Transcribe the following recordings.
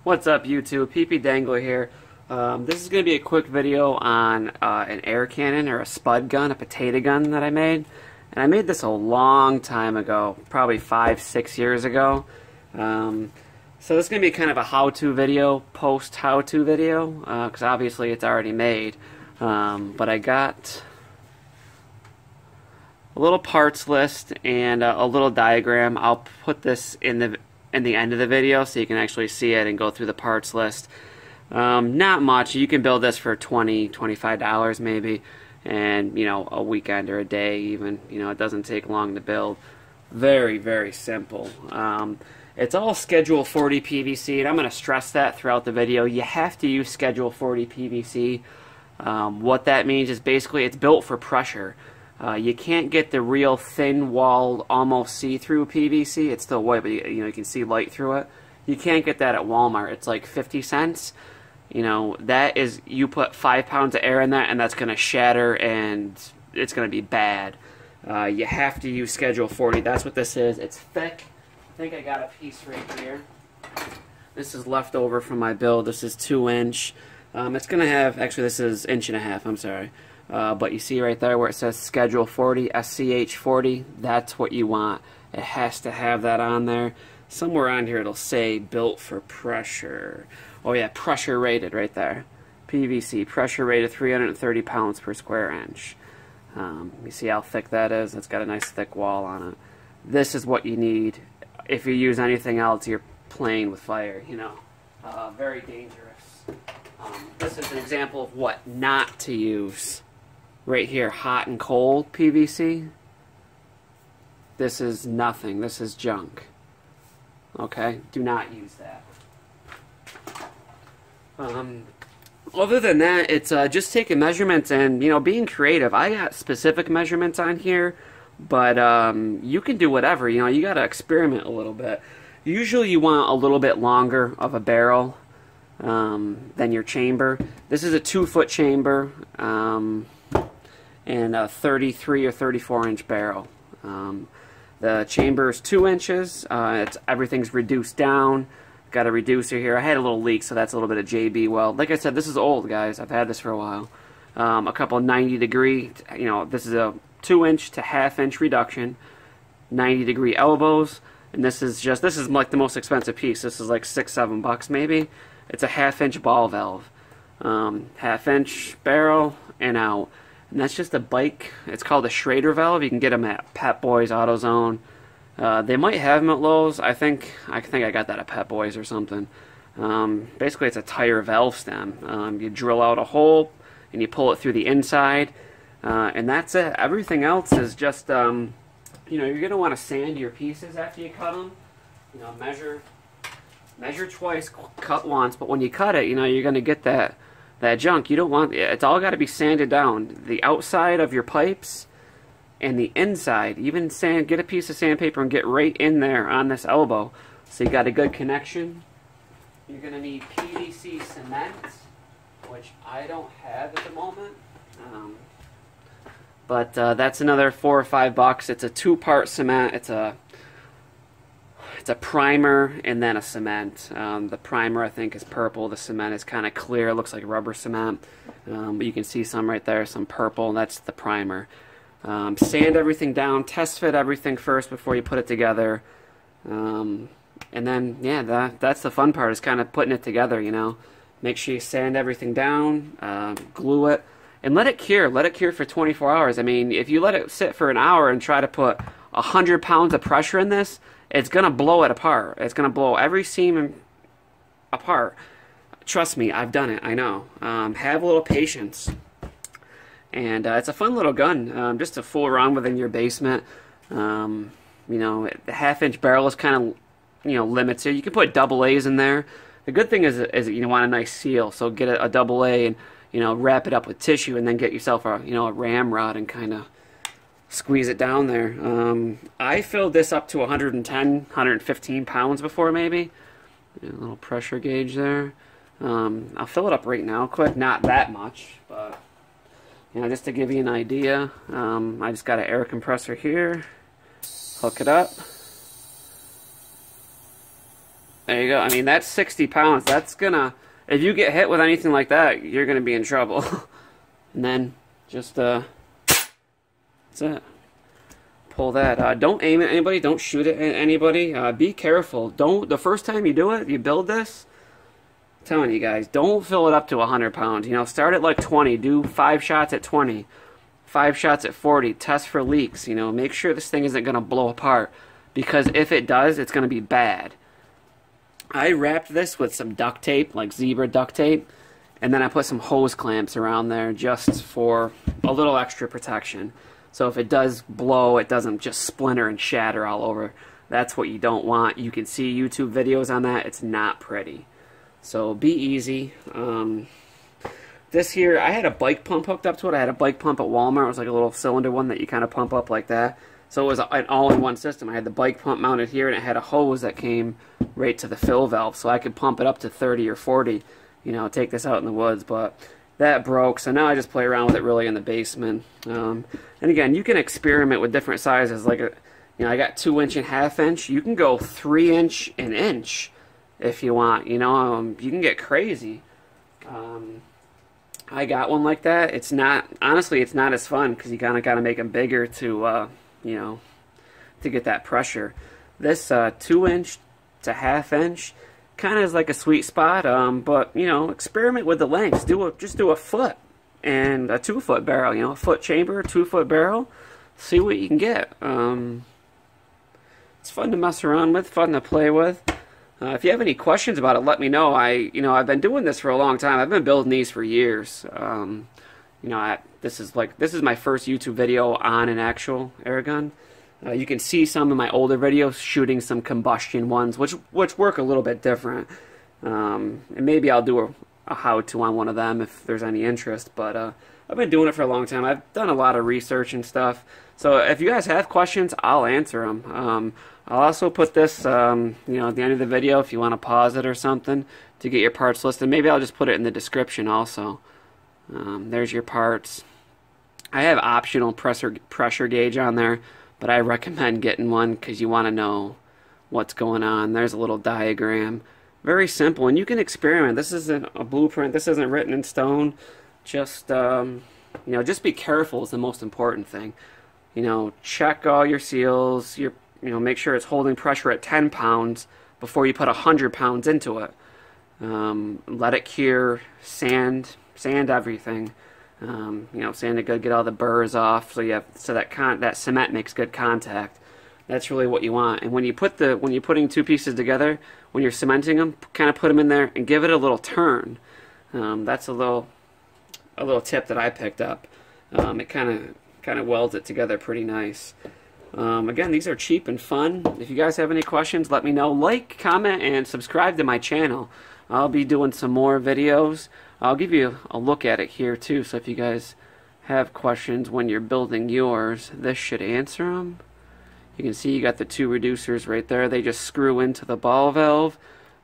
What's up, YouTube? PP Dangler here. This is going to be a quick video on an air cannon or a spud gun, a potato gun that I made. And I made this a long time ago, probably 5-6 years ago. So this is going to be kind of a how-to video, post-how-to video, because obviously it's already made. But I got a little parts list and a little diagram. I'll put this in the end of the video so you can actually see it and go through the parts list. Not much. You can build this for $20-$25 maybe, and a weekend or a day even. It doesn't take long to build. Very, very simple. It's all Schedule 40 PVC, and I'm going to stress that throughout the video. You have to use Schedule 40 PVC. What that means is basically it's built for pressure. You can't get the real thin-walled, almost see-through PVC. It's still white, but you can see light through it. You can't get that at Walmart. It's like 50 cents. That is, you put 5 pounds of air in that, and that's going to shatter, and it's going to be bad. You have to use Schedule 40. That's what this is. It's thick. I think I got a piece right here. This is left over from my build. This is 2-inch. It's going to have, actually this is 1.5 inches, I'm sorry. But you see right there where it says Schedule 40, SCH40, that's what you want. It has to have that on there. Somewhere on here it'll say built for pressure. Oh yeah, pressure rated right there. PVC, pressure rated 330 pounds per square inch. You see how thick that is? It's got a nice thick wall on it. This is what you need. If you use anything else, you're playing with fire, very dangerous. This is an example of what not to use. Right here, hot and cold PVC. This is nothing. This is junk. Okay? Do not use that. Other than that, it's just taking measurements and, being creative. I got specific measurements on here, but you can do whatever. You got to experiment a little bit. Usually you want a little bit longer of a barrel than your chamber. This is a 2-foot chamber. And a 33 or 34 inch barrel. The chamber is 2 inches. Everything's reduced down. Got a reducer here. I had a little leak, so that's a little bit of JB weld. Like I said, this is old, guys. I've had this for a while. A couple 90-degree. This is a 2-inch to 1/2 inch reduction. 90-degree elbows, and this is like the most expensive piece. This is like $6-7 bucks maybe. It's a 1/2 inch ball valve. 1/2 inch barrel and out. And that's just a bike. It's called a Schrader valve. You can get them at Pep Boys, AutoZone. They might have them at Lowe's. I think I got that at Pep Boys or something. Basically, it's a tire valve stem. You drill out a hole and you pull it through the inside, and that's it. Everything else is just, you're gonna want to sand your pieces after you cut them. Measure twice, cut once. But when you cut it, you're gonna get that junk. You don't want it's all got to be sanded down. The outside of your pipes and the inside. Even get a piece of sandpaper and get right in there on this elbow, so you got a good connection. You're gonna need PVC cement, which I don't have at the moment. But that's another $4 or $5 bucks. It's a 2-part cement. It's a primer and then a cement. The primer, I think, is purple. The cement is kind of clear. It looks like rubber cement. But you can see some right there, some purple. That's the primer. Sand everything down. Test fit everything first before you put it together. And then, yeah, that's the fun part, is kind of putting it together, Make sure you sand everything down, glue it, and let it cure. Let it cure for 24 hours. I mean, if you let it sit for an hour and try to put 100 pounds of pressure in this, it's going to blow it apart. It's going to blow every seam apart. Trust me, I've done it. I know. Have a little patience. And it's a fun little gun, just to fool around with in your basement. The 1/2 inch barrel is kind of, limits you. You can put double A's in there. The good thing is you want a nice seal. So get a double A and, wrap it up with tissue, and then get yourself a ramrod and kind of squeeze it down there. I filled this up to 110, 115 pounds before maybe. A little pressure gauge there. I'll fill it up right now quick. Not that much, but just to give you an idea. I just got an air compressor here. Hook it up. There you go. I mean, that's 60 pounds. That's gonna, if you get hit with anything like that, you're gonna be in trouble. And then just that's it. Pull that. Don't aim at anybody. Don't shoot at anybody. Be careful. Don't, the first time you do it, you build this, I'm telling you guys, don't fill it up to 100 pounds. You know, start at like 20. Do 5 shots at 20. 5 shots at 40. Test for leaks. You know, make sure this thing isn't going to blow apart. Because if it does, it's going to be bad. I wrapped this with some duct tape, like zebra duct tape. And then I put some hose clamps around there just for a little extra protection. So if it does blow, it doesn't just splinter and shatter all over. That's what you don't want. You can see YouTube videos on that. It's not pretty. So be easy. This here, I had a bike pump hooked up to it. I had a bike pump at Walmart. It was like a little cylinder one that you kind of pump up like that. So it was an all-in-one system. I had the bike pump mounted here, and it had a hose that came right to the fill valve. So I could pump it up to 30 or 40, you know, take this out in the woods. But that broke, so now I just play around with it really in the basement. And again, you can experiment with different sizes. Like, you know, I got 2" and 1/2 inch. You can go 3" and inch if you want. You know, you can get crazy. I got one like that. It's not, honestly, it's not as fun because you kind of got to make them bigger to, you know, to get that pressure. This 2" to 1/2 inch kind of is like a sweet spot, but you know, experiment with the lengths. Just do a foot and a 2-foot barrel. You know, a foot chamber, 2-foot barrel. See what you can get. It's fun to mess around with, fun to play with. If you have any questions about it, let me know. You know, I've been doing this for a long time. I've been building these for years. You know, this is my first YouTube video on an actual air gun. You can see some of my older videos shooting some combustion ones, which work a little bit different. And maybe I'll do a how-to on one of them if there's any interest. But I've been doing it for a long time. I've done a lot of research and stuff. So if you guys have questions, I'll answer them. I'll also put this, you know, at the end of the video if you want to pause it or something to get your parts listed. Maybe I'll just put it in the description also. There's your parts. I have optional pressure gauge on there, but I recommend getting one because you want to know what's going on. There's a little diagram. Very simple, and you can experiment. This isn't a blueprint. This isn't written in stone. Just, you know, just be careful is the most important thing. You know, check all your seals. You know, make sure it's holding pressure at 10 pounds before you put 100 pounds into it. Let it cure. Sand everything. You know, sand it good, get all the burrs off, so that cement makes good contact. That's really what you want. And when you're putting two pieces together, when you're cementing them, kind of put them in there and give it a little turn. That's a little tip that I picked up. It kind of welds it together pretty nice. Again, these are cheap and fun. If you guys have any questions, let me know. Like, comment, and subscribe to my channel. I'll be doing some more videos. I'll give you a look at it here too, so if you guys have questions when you're building yours, this should answer them. You can see you got the 2 reducers right there. They just screw into the ball valve,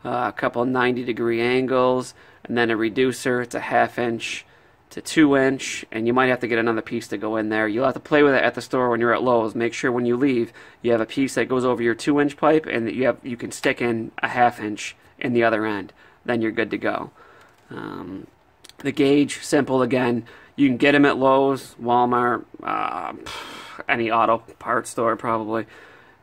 a couple 90-degree angles, and then a reducer. It's a 1/2 inch to 2 inch, and you might have to get another piece to go in there. You'll have to play with it at the store when you're at Lowe's. Make sure when you leave you have a piece that goes over your 2-inch pipe, and that you can stick in a 1/2 inch in the other end. Then you're good to go. The gauge, simple again. You can get them at Lowe's, Walmart, any auto parts store probably.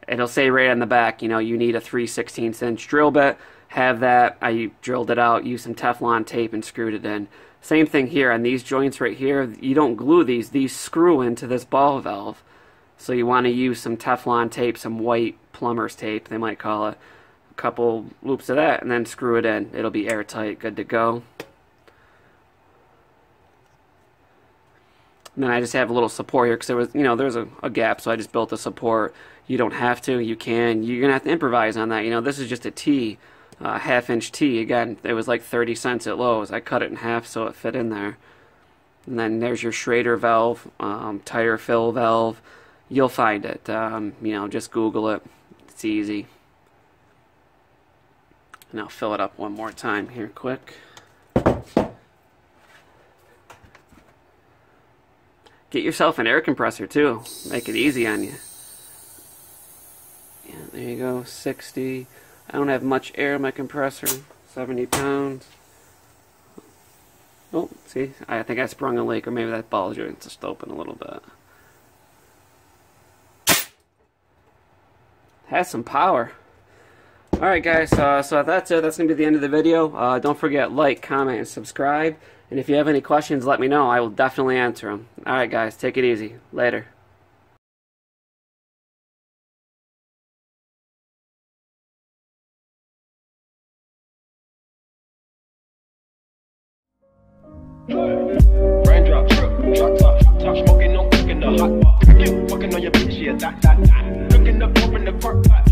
It'll say right on the back, you know, you need a 3/16 inch drill bit. Have that. I drilled it out, used some Teflon tape, and screwed it in. Same thing here on these joints right here. You don't glue these. These screw into this ball valve. So you want to use some Teflon tape, some white plumber's tape, they might call it. A couple loops of that, and then screw it in. It'll be airtight, good to go. And then I just have a little support here because there was, you know, there's a gap, so I just built a support. You don't have to. You can. You're gonna have to improvise on that. You know, this is just a T, 1/2 inch T. Again, it was like 30 cents at Lowe's. I cut it in half so it fit in there. And then there's your Schrader valve, tire fill valve. You'll find it. You know, just Google it. It's easy. And I'll fill it up one more time here, quick. Get yourself an air compressor too. Make it easy on you. Yeah, there you go, 60. I don't have much air in my compressor. 70 pounds. Oh, see, I think I sprung a leak, or maybe that ball joint just open a little bit. Has some power. Alright guys, so that's it. That's going to be the end of the video. Don't forget, like, comment, and subscribe. And if you have any questions, let me know. I will definitely answer them. Alright guys, take it easy. Later. Raindrop, drop top smoking, no cooking the hot pot. You fucking on your bitch, yeah, that. Cooking up, open the park pot.